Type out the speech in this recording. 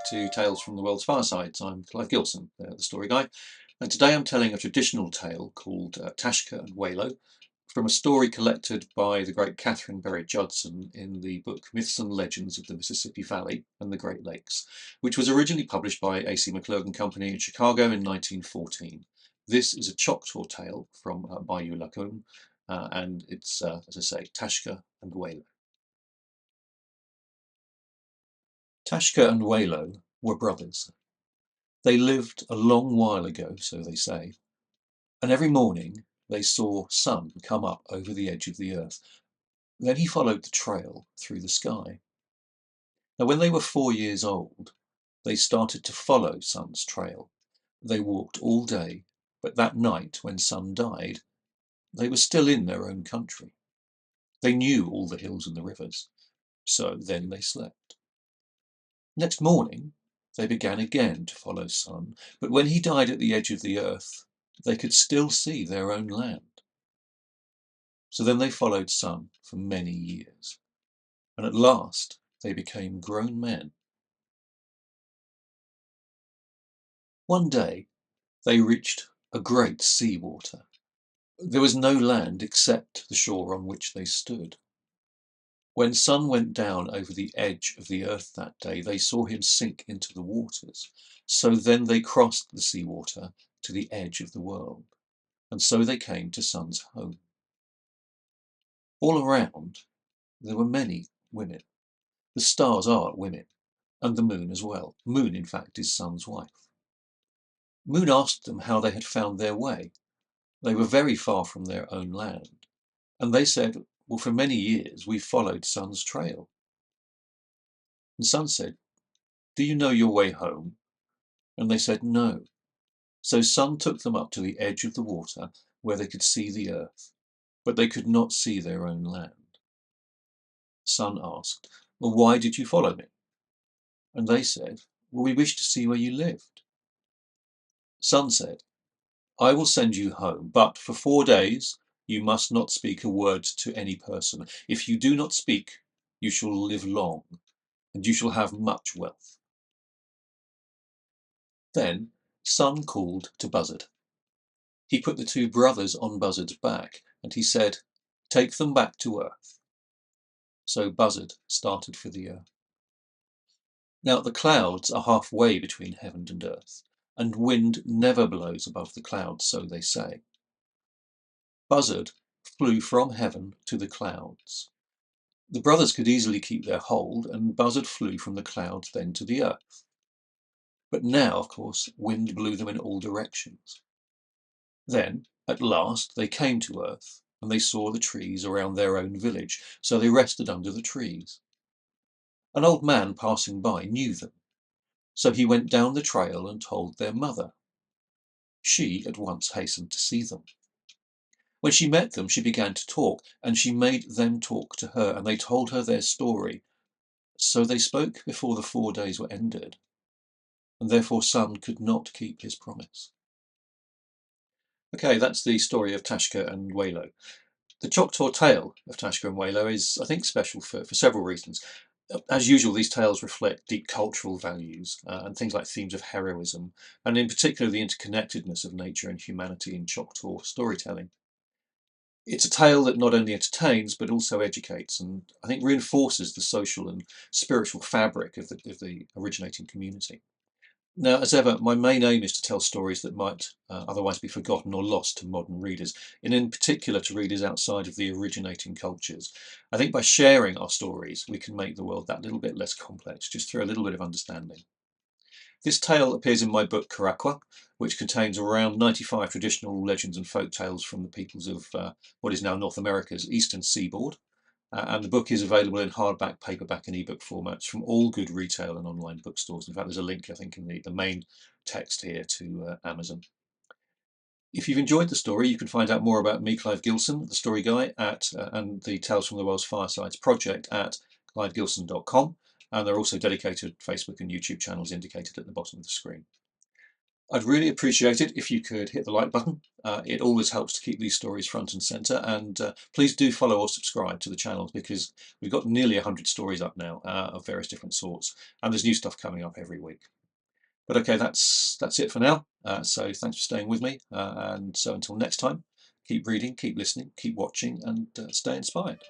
back to Tales from the World's Firesides. I'm Clive Gilson, the story guy, and today I'm telling a traditional tale called Tashka and Walo from a story collected by the great Katharine Berry Judson in the book Myths and Legends of the Mississippi Valley and the Great Lakes, which was originally published by A.C. McClurg Co. in Chicago in 1914. This is a Choctaw tale from Bayou Lacomb, and it's, as I say, Tashka and Walo. Tashka and Walo were brothers. They lived a long while ago, so they say, and every morning they saw sun come up over the edge of the earth. Then he followed the trail through the sky. Now, when they were 4 years old, they started to follow Sun's trail. They walked all day, but that night, when Sun died, they were still in their own country. They knew all the hills and the rivers, so then they slept. Next morning, they began again to follow Sun, but when he died at the edge of the earth, they could still see their own land. So then they followed Sun for many years, and at last they became grown men. One day they reached a great sea water. There was no land except the shore on which they stood. When Sun went down over the edge of the earth that day, they saw him sink into the waters. So then they crossed the seawater to the edge of the world, and so they came to Sun's home. All around there were many women. The stars are women, and the moon as well. Moon, in fact, is Sun's wife. Moon asked them how they had found their way. They were very far from their own land, and they said, well, for many years we've followed Sun's trail. And Sun said, do you know your way home? And they said, no. So Sun took them up to the edge of the water where they could see the earth, but they could not see their own land. Sun asked, well, why did you follow me? And they said, well, we wish to see where you lived. Sun said, I will send you home, but for 4 days you must not speak a word to any person. If you do not speak, you shall live long, and you shall have much wealth. Then Sun called to Buzzard. He put the 2 brothers on Buzzard's back, and he said, take them back to earth. So Buzzard started for the earth. Now the clouds are halfway between heaven and earth, and wind never blows above the clouds, so they say. Buzzard flew from heaven to the clouds. The brothers could easily keep their hold, and Buzzard flew from the clouds then to the earth. But now, of course, wind blew them in all directions. Then, at last, they came to earth, and they saw the trees around their own village, so they rested under the trees. An old man passing by knew them, so he went down the trail and told their mother. She at once hastened to see them. When she met them, she began to talk, and she made them talk to her, and they told her their story. So they spoke before the 4 days were ended, and therefore Sun could not keep his promise. Okay, that's the story of Tashka and Walo. The Choctaw tale of Tashka and Walo is, I think, special for several reasons. As usual, these tales reflect deep cultural values and things like themes of heroism, and in particular the interconnectedness of nature and humanity in Choctaw storytelling. It's a tale that not only entertains but also educates, and I think reinforces the social and spiritual fabric of the originating community. Now, as ever, my main aim is to tell stories that might otherwise be forgotten or lost to modern readers, and in particular to readers outside of the originating cultures. I think by sharing our stories, we can make the world that little bit less complex, just through a little bit of understanding. This tale appears in my book Karakwa, which contains around 95 traditional legends and folk tales from the peoples of what is now North America's eastern seaboard. And the book is available in hardback, paperback and ebook formats from all good retail and online bookstores. In fact, there's a link, I think, in the main text here to Amazon. If you've enjoyed the story, you can find out more about me, Clive Gilson, the story guy, and the Tales from the World's Firesides project at clivegilson.com. And there are also dedicated Facebook and YouTube channels indicated at the bottom of the screen. I'd really appreciate it if you could hit the like button. It always helps to keep these stories front and centre, and please do follow or subscribe to the channel, because we've got nearly 100 stories up now of various different sorts, and there's new stuff coming up every week. But okay, that's it for now. So thanks for staying with me, and so until next time, keep reading, keep listening, keep watching, and stay inspired.